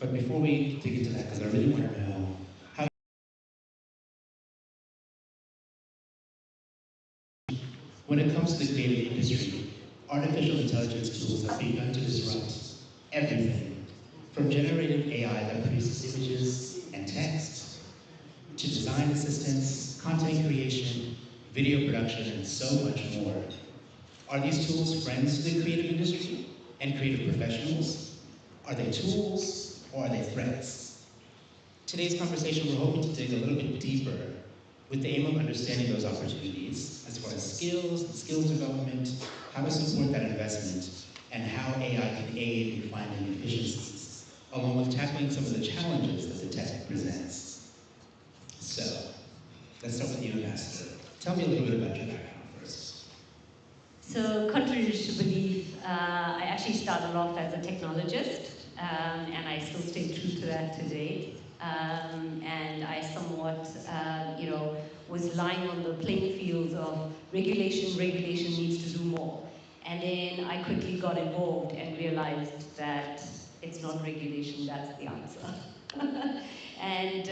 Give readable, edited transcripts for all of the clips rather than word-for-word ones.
But before we dig into that, because I really want to know how, when it comes to the creative industry, artificial intelligence tools have begun to disrupt everything, from generative AI that produces images and text, to design assistance, content creation, video production, and so much more. Are these tools friends to the creative industry and creative professionals? Are they tools or are they threats? Today's conversation, we're hoping to dig a little bit deeper with the aim of understanding those opportunities as far as skills and skills development, how to support that investment, and how AI can aid in finding efficiencies, along with tackling some of the challenges that the tech presents. So, let's start with you, Ambassador. Tell me a little bit about your background first. So, contrary to belief, I actually started off as a technologist, and I still stay true to that today. And I somewhat, was lying on the playing fields of regulation needs to do more. And then I quickly got involved and realized that it's not regulation, that's the answer. And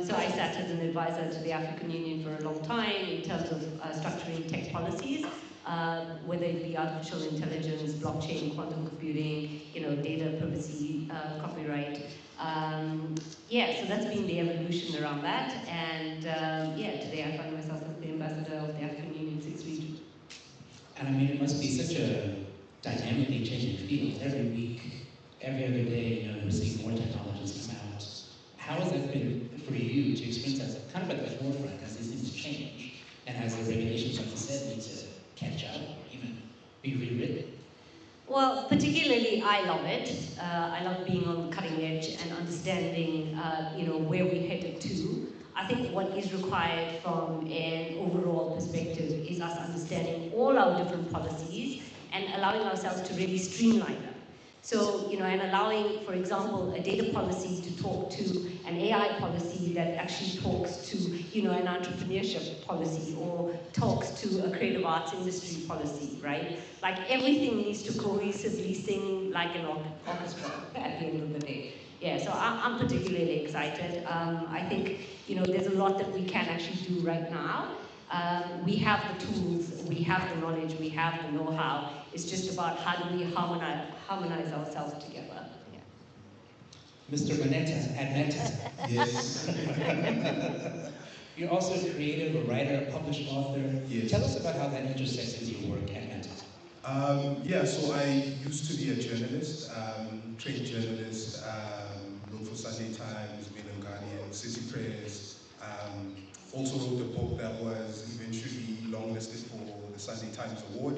so I sat as an advisor to the African Union for a long time in terms of structuring tech policies, whether it be artificial intelligence, blockchain, quantum computing, data privacy, copyright. So that's been the evolution around that. And today I find myself as the ambassador of the African Union 6 region. And I mean, it must be such a dynamically changing field. Every week, every other day, we're seeing more technologies come out. How has that been for you to experience that kind of at the forefront as these things change and as the regulations, like you said, need to catch up or even be rewritten? Well, particularly I love it. I love being on the cutting edge and understanding, where we're headed to. I think what is required from an overall perspective is us understanding all our different policies and allowing ourselves to really streamline them. So, and allowing, for example, a data policy to talk to an AI policy that actually talks to, an entrepreneurship policy or talks to a creative arts industry policy, right? Like everything needs to cohesively sing like an orchestra at the end of the day. Yeah, so I'm particularly excited. I think, there's a lot that we can actually do right now. We have the tools, we have the knowledge, we have the know-how. It's just about how do we harmonize ourselves together. Yeah. Mr. Manetta, at Meta. Yes. You're also a creative, a writer, a published author. Yes. Tell us about how that intersects with your work at Meta. So I used to be a journalist, trained journalist, wrote for Sunday Times, Mail and Guardian, City Press. Also wrote a book that was eventually longlisted for the Sunday Times Award.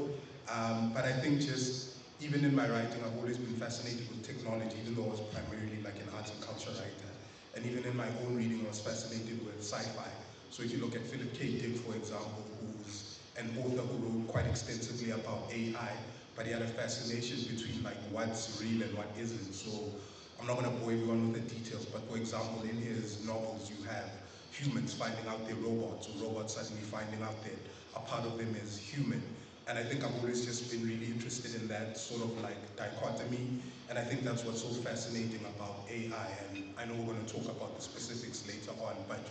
But I think just, even in my writing, I've always been fascinated with technology, even though I was primarily like an arts and culture writer. And even in my own reading, I was fascinated with sci-fi. So if you look at Philip K. Dick, for example, who's an author who wrote quite extensively about AI, but he had a fascination between like what's real and what isn't. So I'm not going to bore everyone with the details, but for example, in his novels, you have humans finding out they're robots, or robots suddenly finding out that a part of them is human. And I think I've always just been really interested in that sort of like dichotomy, and I think that's what's so fascinating about AI. And I know we're going to talk about the specifics later on, but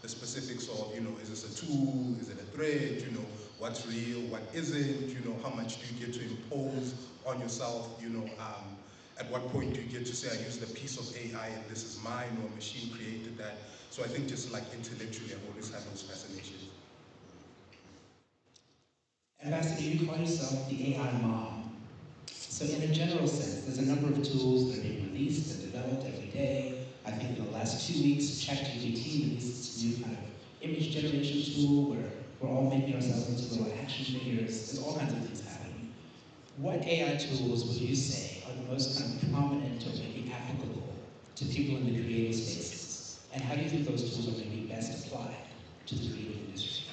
the specifics of, is this a tool, is it a threat, what's real, what isn't, how much do you get to impose on yourself, at what point do you get to say, I used a piece of AI and this is mine, or a machine created that. So I think just like intellectually, I've always had those fascinations. Ambassador, you call yourself the AI mom. So in a general sense, there's a number of tools that are being released and developed every day. I think in the last 2 weeks, ChatGPT released its new kind of image generation tool where we're all making ourselves into little action figures. There's all kinds of things happening. What AI tools would you say are the most kind of prominent or maybe applicable to people in the creative spaces? And how do you think those tools are maybe best applied to the creative industry?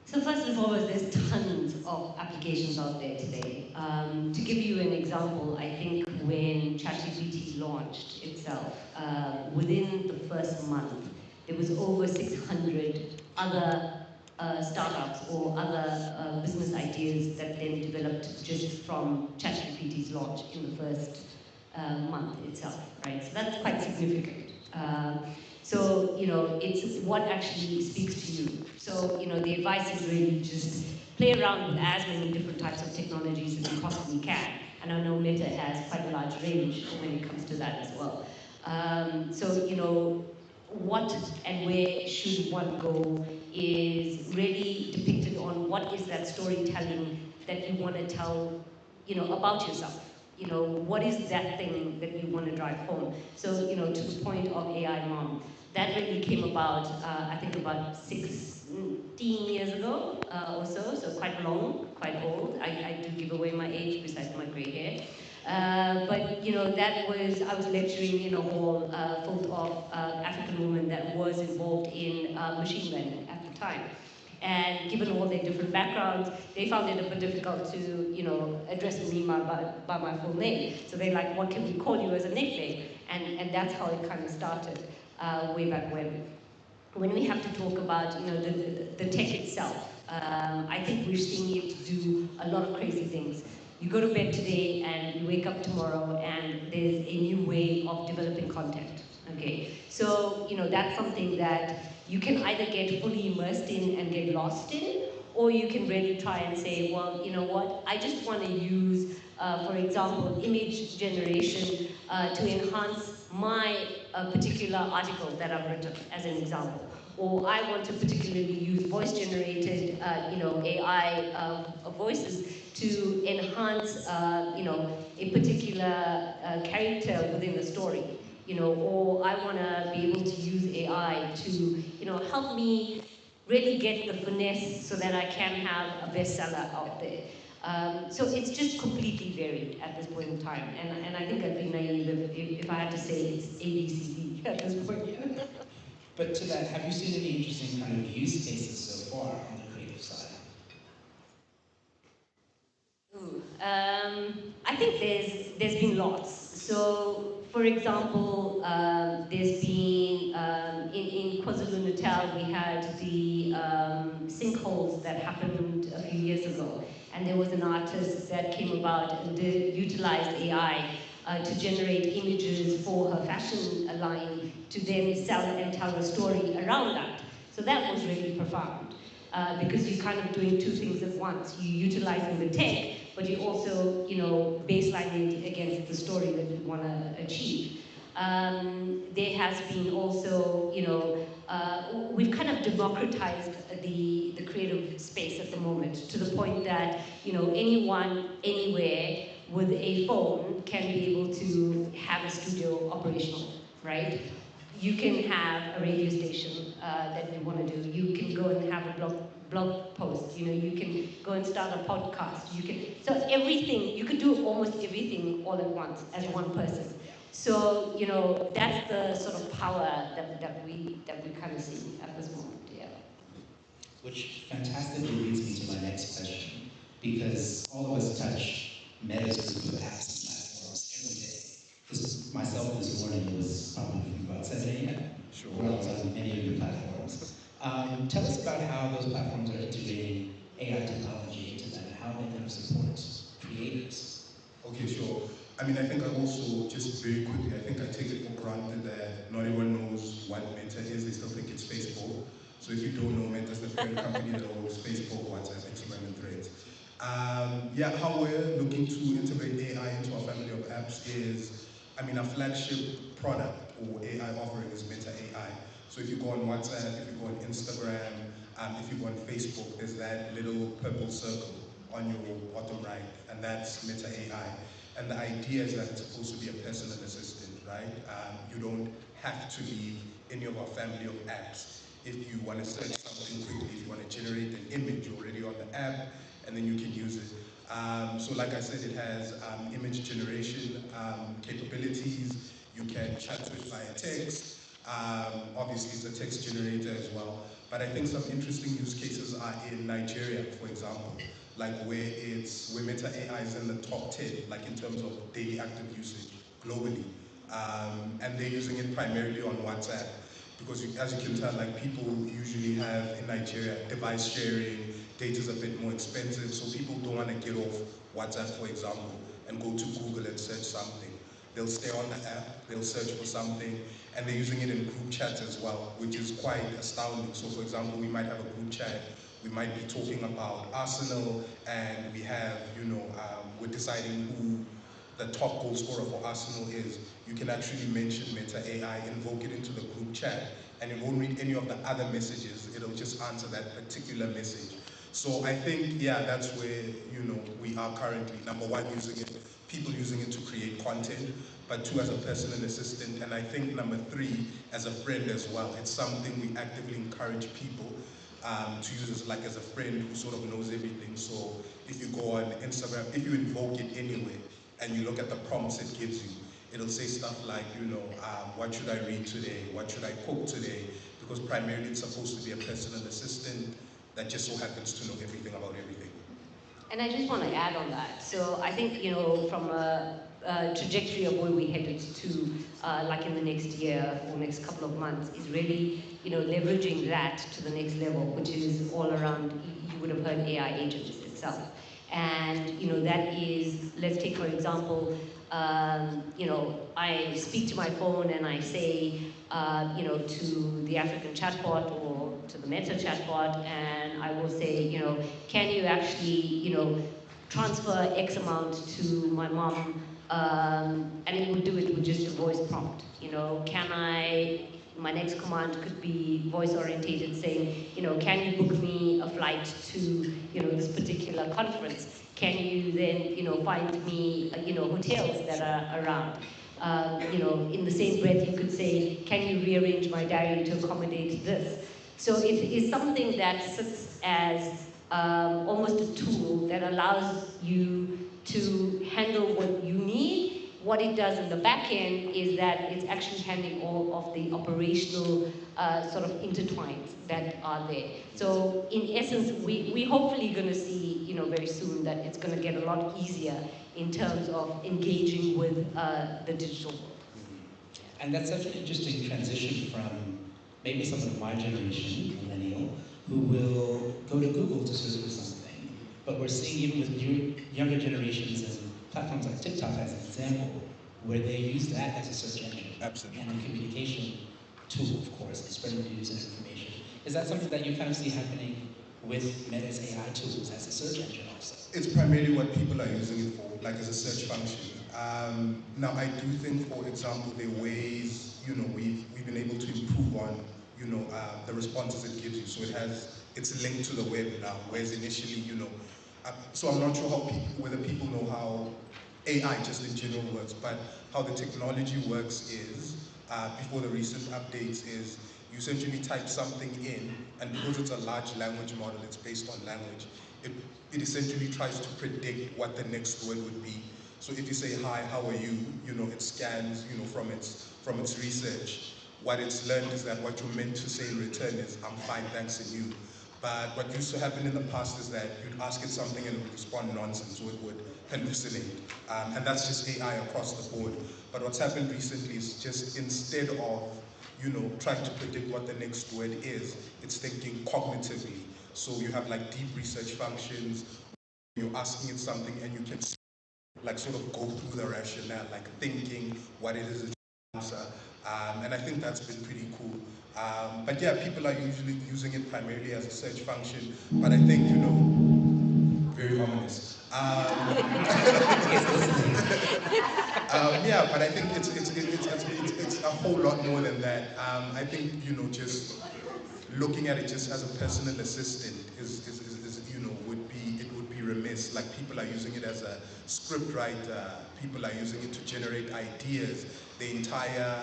So first and foremost, there's tons of applications out there today. To give you an example, I think when ChatGPT launched itself, within the first month, there was over 600 other startups or other business ideas that then developed just from ChatGPT's launch in the first month itself, right? So that's quite significant. So, it's what actually speaks to you. So, the advice is really just play around with as many different types of technologies as you possibly can. And I know Meta has quite a large range when it comes to that as well. So, what and where should one go is really depicted on what is that storytelling that you want to tell, about yourself. What is that thing that you want to drive home? So, to the point of AI Mom, that really came about, I think about 16 years ago or so quite long, quite old. I do give away my age besides my gray hair. But that was, I was lecturing in a hall full of African women that was involved in machine learning at the time. And given all their different backgrounds, they found it a bit difficult to, address me by my full name. So they're like, what can we call you as a nickname? And that's how it kind of started way back when. When we have to talk about, the tech itself, I think we're seeing it do a lot of crazy things. You go to bed today and you wake up tomorrow and there's a new way of developing content. Okay, so that's something that you can either get fully immersed in and get lost in, or you can really try and say, well, you know what, I just want to use, for example, image generation to enhance my particular article that I've written, as an example. Or I want to particularly use voice-generated, AI voices to enhance, a particular character within the story. Or I want to be able to use AI to, help me really get the finesse so that I can have a bestseller out there. So it's just completely varied at this point in time. And I think I'd be naive if I had to say it's ABCD at this point. But to that, have you seen any interesting kind of use cases so far on the creative side? I think there's been lots. So, for example, there's been in KwaZulu-Natal we had the sinkholes that happened a few years ago, and there was an artist that came about and utilized AI to generate images for her fashion line to then sell and tell a story around that. So that was really profound. Because you're kind of doing two things at once. You're utilizing the tech, but you also, baselining it against the story that you want to achieve. There has been also, we've kind of democratized the creative space at the moment to the point that, anyone, anywhere with a phone can be able to have a studio operational, right? You can have a radio station that you want to do. You can go and have a blog post. You can go and start a podcast. So everything. You can do almost everything all at once as one person. So that's the sort of power that we kind of see at this moment. Yeah. Which fantastically leads me to my next question, because all of us touch Meta's group of apps and platforms every day. Myself this morning was probably from about 7 a.m. Sure. Where I was on many of your platforms. Tell us about how those platforms are integrating AI technology into them and how they kind of support creators. Okay, sure. I mean, I think I also, just very quickly, I think I take it for granted that not everyone knows what Meta is. They still think it's Facebook. So if you don't know, Meta is the parent company that owns Facebook, WhatsApp, Instagram, and Threads. Yeah, how we're looking to integrate AI into our family of apps is, I mean, our flagship product or AI offering is Meta AI. So if you go on WhatsApp, if you go on Instagram, if you go on Facebook, there's that little purple circle on your bottom right, and that's Meta AI. And the idea is that it's supposed to be a personal assistant, right? You don't have to leave any of our family of apps. If you want to search something quickly, if you want to generate an image, you're already on the app, and then you can use it. So like I said, it has image generation capabilities. You can chat to it via text. Obviously, it's a text generator as well. But I think some interesting use cases are in Nigeria, for example, like where Meta AI is in the top 10, like in terms of daily active usage globally. And they're using it primarily on WhatsApp. Because as you can tell, like people usually have in Nigeria device sharing, data is a bit more expensive, so people don't want to get off WhatsApp, for example, and go to Google and search something. they'll stay on the app, they'll search for something, and they're using it in group chats as well, which is quite astounding. So for example, we might have a group chat, we might be talking about Arsenal, and we have, we're deciding who the top goal scorer for Arsenal is. You can actually mention Meta AI, invoke it into the group chat, and it won't read any of the other messages. It'll just answer that particular message. So I think, yeah, that's where, we are currently. Number one, people using it to create content, but two, as a personal assistant, and I think number three, as a friend as well. It's something we actively encourage people to use as a friend who sort of knows everything. So if you go on Instagram, if you invoke it anyway, and you look at the prompts it gives you, it'll say stuff like, what should I read today? What should I cook today? Because primarily it's supposed to be a personal assistant that just so happens to know everything about everything. And I just want to add on that. So I think, from a trajectory of where we headed to, like in the next year or next couple of months, is really, leveraging that to the next level, which is all around, you would have heard AI agents itself. And, that is, let's take for example, I speak to my phone and I say, to the African chatbot or to the Meta chatbot, and I will say, can you actually, transfer X amount to my mom, and it will do it with just a voice prompt. My next command could be voice orientated, saying, can you book me a flight to, this particular conference? Can you then, find me, hotels that are around? In the same breath, you could say, can you rearrange my diary to accommodate this? So it is something that sits as almost a tool that allows you to handle what you need. What it does in the back end is that it's actually handling all of the operational sort of intertwines that are there. So in essence, we hopefully going to see, very soon that it's going to get a lot easier in terms of engaging with the digital world. And that's such an interesting transition from maybe someone of my generation, millennial, who will go to Google to search for something. But we're seeing even with younger generations and platforms like TikTok as an example, where they use that as a search engine. Absolutely. And a communication tool, of course, and spreading news and information. Is that something that you kind of see happening with Meta's AI tools as a search engine also? It's primarily what people are using it for, like as a search function. Now, I do think, for example, there are ways, we've been able to improve on, the responses it gives you. So it's linked to the web now, whereas initially, so I'm not sure whether people know how AI just in general works, but how the technology works is, before the recent updates is, you essentially type something in, and because it's a large language model, it's based on language, it essentially tries to predict what the next word would be. So if you say, hi, how are you? It scans, from its research. What it's learned is that what you're meant to say in return is, I'm fine, thanks, and you. But what used to happen in the past is that you'd ask it something and it would respond nonsense, or it would hallucinate. And that's just AI across the board. But what's happened recently is just instead of, trying to predict what the next word is, it's thinking cognitively. So you have like deep research functions, you're asking it something and you can like sort of go through the rationale, like thinking what it is it answer. And I think that's been pretty cool. But yeah, people are usually using it primarily as a search function, but I think, very ominous. Yeah, but I think it's a whole lot more than that. I think, just looking at it just as a personal assistant is would be remiss. Like, people are using it as a script writer, people are using it to generate ideas, the entire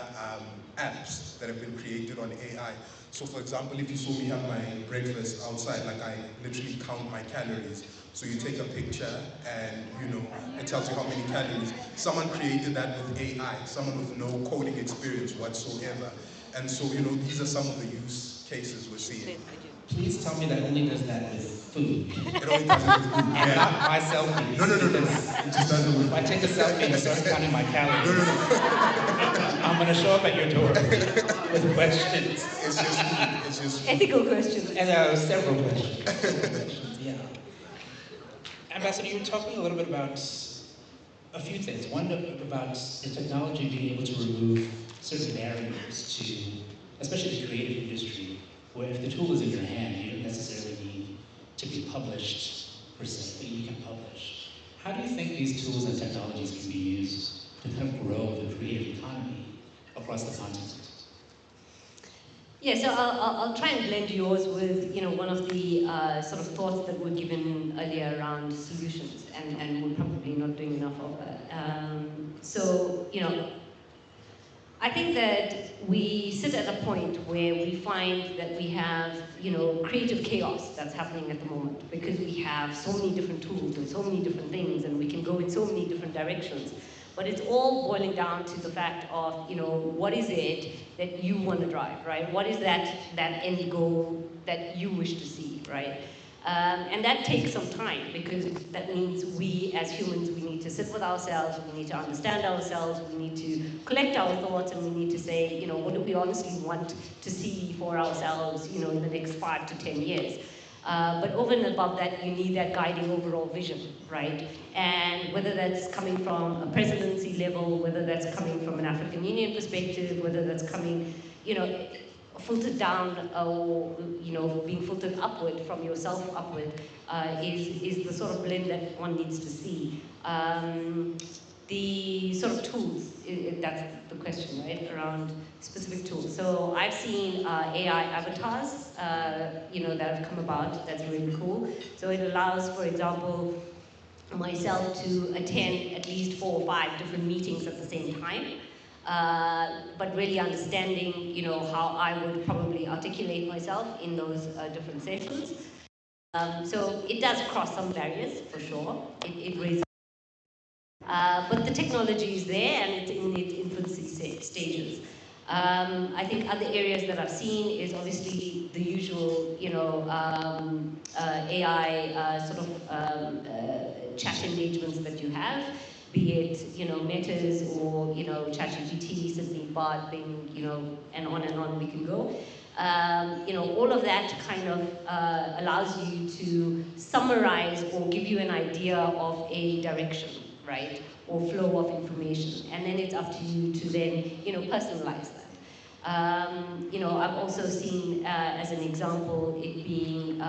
apps that have been created on AI. So for example, if you saw me have my breakfast outside, like I literally count my calories. So you take a picture and, it tells you how many calories. Someone created that with AI, someone with no coding experience whatsoever. And so, these are some of the use cases we're seeing. Please tell me that only does that with food. It only does it with food. And Yeah. not my selfies. No. It just does it with If I take a selfie and start counting my calories, No. I'm going to show up at your door with questions. It's just Ethical questions. And several questions. Yeah. Ambassador, you were talking a little bit about a few things. One about the technology being able to remove certain barriers to, especially the creative industry, where if the tool is in your hand, you don't necessarily need to be published per se, but you can publish. How do you think these tools and technologies can be used to kind of grow the creative economy across the continent? Yeah, so I'll try and blend yours with, one of the sort of thoughts that were given earlier around solutions, and we're probably not doing enough of that. So, I think that we sit at a point where we find that we have, creative chaos that's happening at the moment because we have so many different tools and so many different things, and we can go in so many different directions. But it's all boiling down to the fact of, what is it that you want to drive, right? What is that end goal that you wish to see, right? And that takes some time because that means we as humans, we need to sit with ourselves, we need to understand ourselves, we need to collect our thoughts, and we need to say, what do we honestly want to see for ourselves, in the next 5 to 10 years. But over and above that, you need that guiding overall vision, right? And whether that's coming from a presidency level, whether that's coming from an African Union perspective, whether that's coming, filtered down or being filtered upward from yourself upward is the sort of blend that one needs to see. The sort of tools, that's the question, right, around specific tools. So I've seen AI avatars, that have come about. That's really cool. So it allows, for example, myself to attend at least 4 or 5 different meetings at the same time. But really understanding, how I would probably articulate myself in those different sessions. So it does cross some barriers, for sure. It raises, but the technology is there and it's in its infancy stages. I think other areas that I've seen is obviously the usual, AI sort of chat engagements that you have, be it, Metas or, ChatGPT, Sydney, Bard, Bing, and on we can go. All of that kind of allows you to summarize or give you an idea of a direction, right? Or flow of information. And then it's up to you to then, personalize that. I've also seen, as an example, it being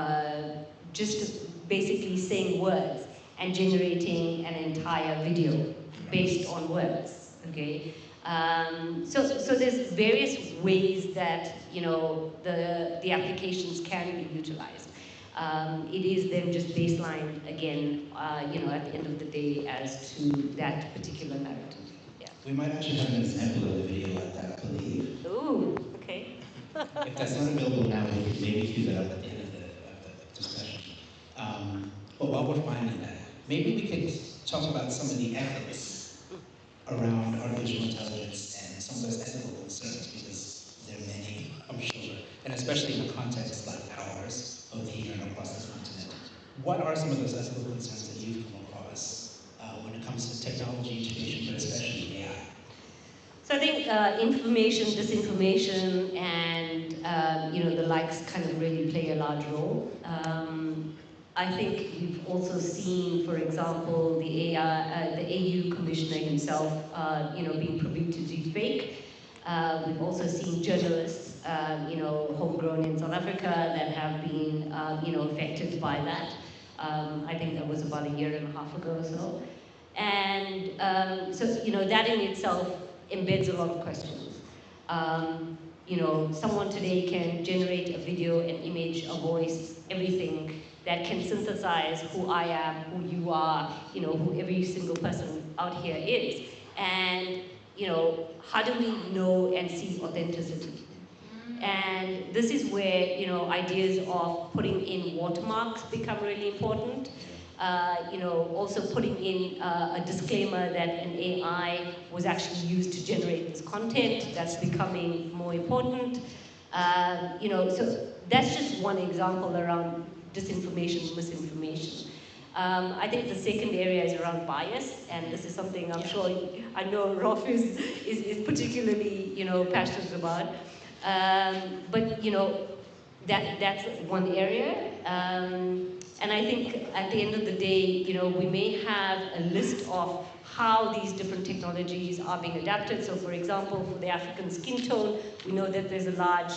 just basically saying words and generating an entire video based on words, okay? So there's various ways that, the applications can be utilized. It is then just baseline again, at the end of the day as to that particular narrative. Yeah. We might actually have an example of a video like that, I believe. Ooh, okay. If that's not available now, we could maybe cue that up at the end of the discussion. But while we're finding that, maybe we could talk about some of the ethics around artificial intelligence and some of those ethical concerns, because there are many, I'm sure, and especially in a context like ours, both here and across the continent. What are some of those ethical concerns that you've come across when it comes to technology, integration, but especially AI? So I think information, disinformation, and the likes kind of really play a large role. I think we've also seen, for example, the AU commissioner himself, being privy to deepfake. We've also seen journalists, homegrown in South Africa, that have been, affected by that. I think that was about 1.5 years ago or so. And so, that in itself embeds a lot of questions. Someone today can generate a video, an image, a voice, everything that can synthesize who I am, who you are, who every single person out here is. And, how do we know and see authenticity? And this is where, ideas of putting in watermarks become really important. Also putting in a disclaimer that an AI was actually used to generate this content. That's becoming more important. So that's just one example around disinformation, misinformation. I think the second area is around bias, and this is something I'm sure, I know Rolf is particularly, passionate about. But, that's one area. And I think at the end of the day, we may have a list of how these different technologies are being adapted. So for example, for the African skin tone, we know that there's a large,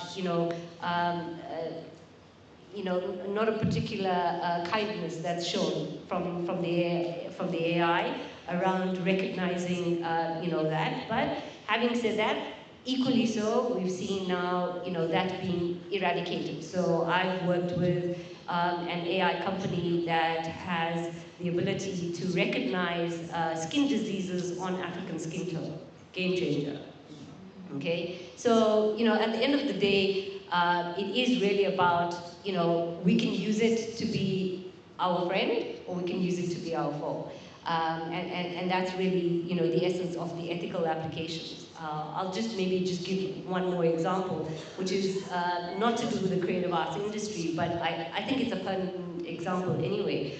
not a particular kindness that's shown from the AI around recognizing, that. But having said that, equally so, we've seen now, that being eradicated. So I've worked with an AI company that has the ability to recognize skin diseases on African skin tone. Game changer. Okay, so at the end of the day, it is really about we can use it to be our friend, or we can use it to be our foe, and that's really the essence of the ethical applications. I'll maybe just give one more example, which is not to do with the creative arts industry, but I think it's a pertinent example anyway.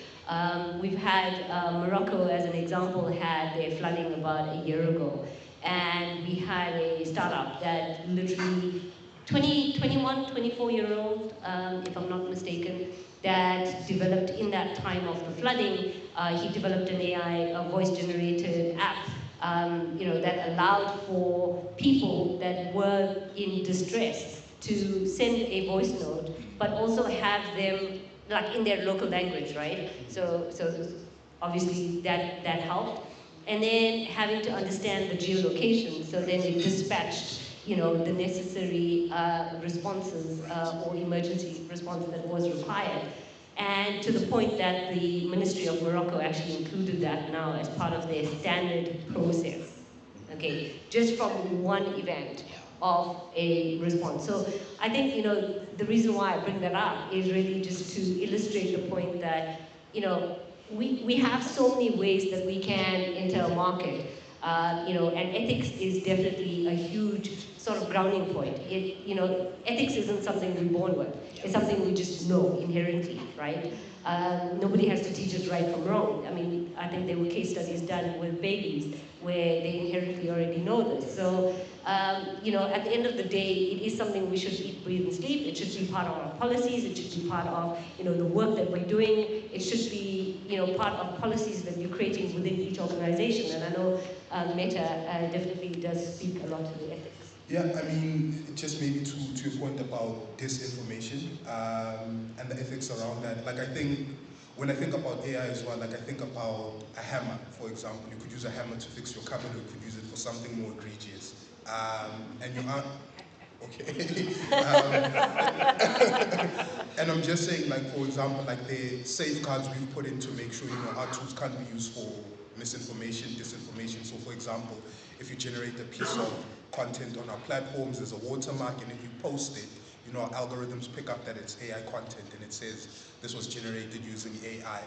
We've had Morocco, as an example, had their flooding about a year ago. And we had a startup that literally 21, 24-year-old, if I'm not mistaken, that developed in that time of the flooding, he developed an AI, a voice-generated app, that allowed for people that were in distress to send a voice note, but also have them like in their local language, right? So obviously that helped. And then having to understand the geolocation, so then it dispatched, the necessary responses or emergency response that was required. And to the point that the Ministry of Morocco actually included that now as part of their standard process. Okay, just from one event of a response. So I think, the reason why I bring that up is really just to illustrate the point that, we have so many ways that we can enter a market, and ethics is definitely a huge sort of grounding point. Ethics isn't something we're born with. It's something we just know inherently, right? Nobody has to teach us right from wrong. I mean, I think there were case studies done with babies where they inherently already know this. So, at the end of the day, it is something we should eat, breathe, and sleep. It should be part of our policies. It should be part of, the work that we're doing. It should be, part of policies that you're creating within each organization. And I know Meta definitely does speak a lot to the ethics. Yeah, I mean, just maybe to your point about disinformation and the ethics around that. Like, I think, when I think about AI as well, like I think about a hammer, for example. You could use a hammer to fix your cupboard, or you could use it for something more egregious. And you aren't, okay. And I'm just saying, like, for example, like the safeguards we've put in to make sure, our tools can't be used for misinformation, disinformation. So for example, if you generate a piece of content on our platforms, there's a watermark, and if you post it, our algorithms pick up that it's AI content, and it says this was generated using AI.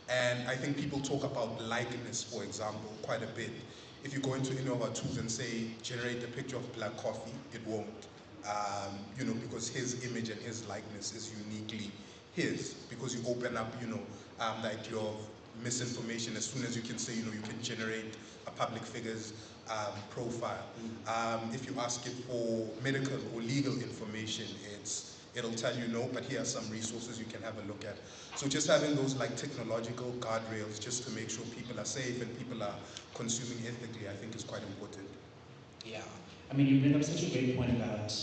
And I think people talk about likeness, for example, quite a bit. If you go into any of our tools and say, generate a picture of black coffee, it won't. Because his image and his likeness is uniquely his, because you open up, the idea of misinformation as soon as you can say, you can generate a public figure's profile. If you ask it for medical or legal information, it'll tell you no, but here are some resources you can have a look at. So just having those like technological guardrails just to make sure people are safe and people are consuming ethically, I think is quite important. Yeah, I mean, you bring up such a great point about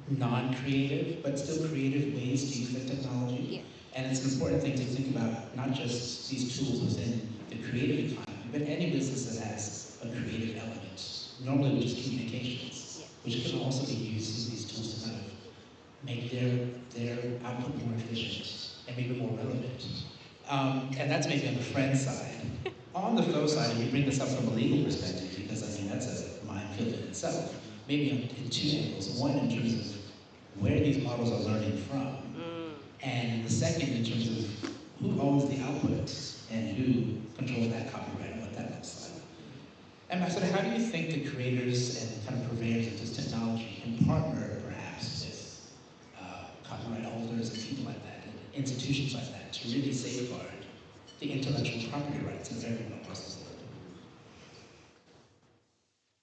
non-creative, but still creative ways to use the technology. Yeah. And it's an important thing to think about, not just these tools within the creative economy, but any business that has a creative element, normally which is communications, which can also be used as these tools to kind of make their output more efficient and maybe more relevant. And that's maybe on the friend side. On the foe side, and you bring this up from a legal perspective, because I mean, that's a minefield in itself. Maybe in two angles. One, in terms of where these models are learning from. And the second, in terms of who owns the output and who controls that copyright and what that looks like. Ambassador, how do you think the creators and kind of purveyors of this technology can partner, perhaps, with copyright holders and people like that, and institutions like that, to really safeguard the intellectual property rights of everyone across the world?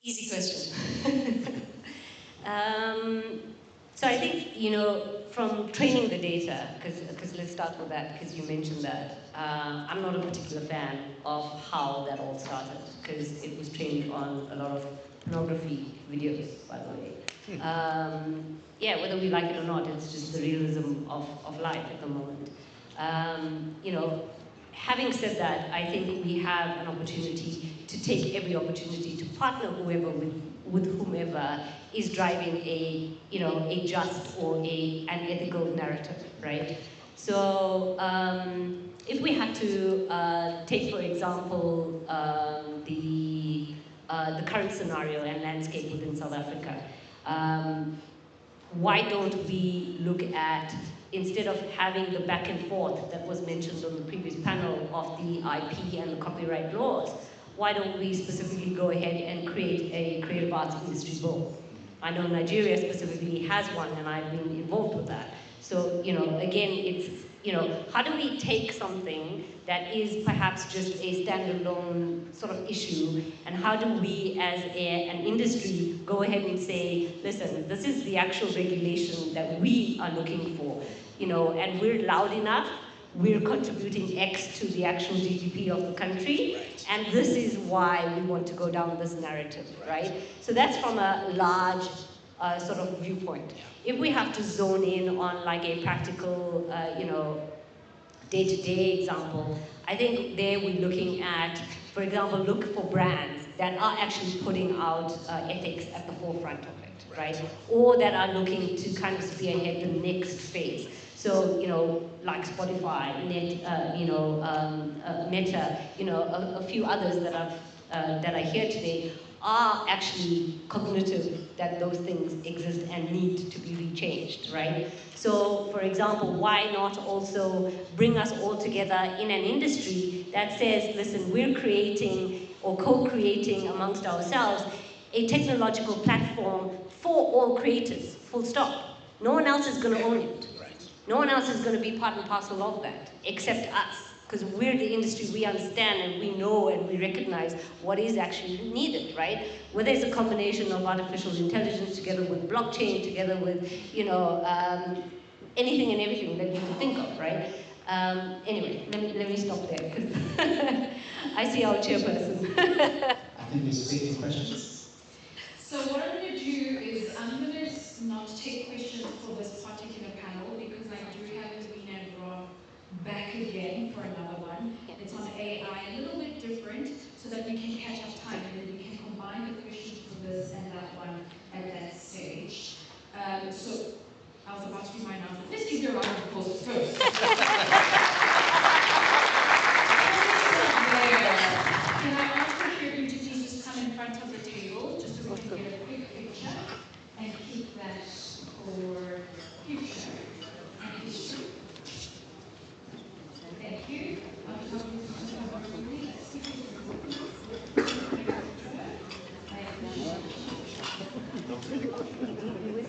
Easy question. So I think, from training the data, because let's start with that, because you mentioned that. I'm not a particular fan of how that all started, because it was trained on a lot of pornography videos, by the way. Yeah, whether we like it or not, it's just the realism of life at the moment. You know, having said that, I think we have an opportunity to take every opportunity to partner with whomever is driving a, you know, a just or an ethical narrative, right? So if we had to take, for example, the current scenario and landscape within South Africa, why don't we look at, instead of having the back and forth that was mentioned on the previous panel of the IP and the copyright laws, why don't we specifically go ahead and create a creative arts industry bill? I know Nigeria specifically has one, and I've been involved with that. So, you know, again, it's, you know, how do we take something that is perhaps just a standalone sort of issue, and how do we as an industry go ahead and say, listen, this is the actual regulation that we are looking for, you know, and we're loud enough, we're contributing X to the actual GDP of the country, and this is why we want to go down this narrative, right? So that's from a large sort of viewpoint. If we have to zone in on like a practical, you know, day-to-day example, I think there we're looking at, for example, look for brands that are actually putting out ethics at the forefront of it, right? Or that are looking to kind of spearhead the next phase. So, you know, like Spotify, Meta, you know, a few others that are here today are actually cognitive that those things exist and need to be rechanged, right? So, for example, why not also bring us all together in an industry that says, listen, we're creating or co-creating amongst ourselves a technological platform for all creators, full stop. No one else is going to own it. No one else is going to be part and parcel of that, except us. Because we're the industry, we understand and we know and we recognize what is actually needed, right? Whether it's a combination of artificial intelligence together with blockchain, together with, you know, anything and everything that you can think of, right? Anyway, let me stop there, because I see our chairperson. I think we're space for questions. So what I'm going to do is I'm going to not take questions for this particular panel, because I do have Irina and Rob back again for another one. It's on AI, a little bit different, so that we can catch up time, and then we can combine the questions for this and that one at that stage. So I was about to do my announcement. Let's give you a round of applause first. Can I ask you to please just come in front of the table, just so we can get a quick picture, and keep that for future and history. Thank you. Thank you.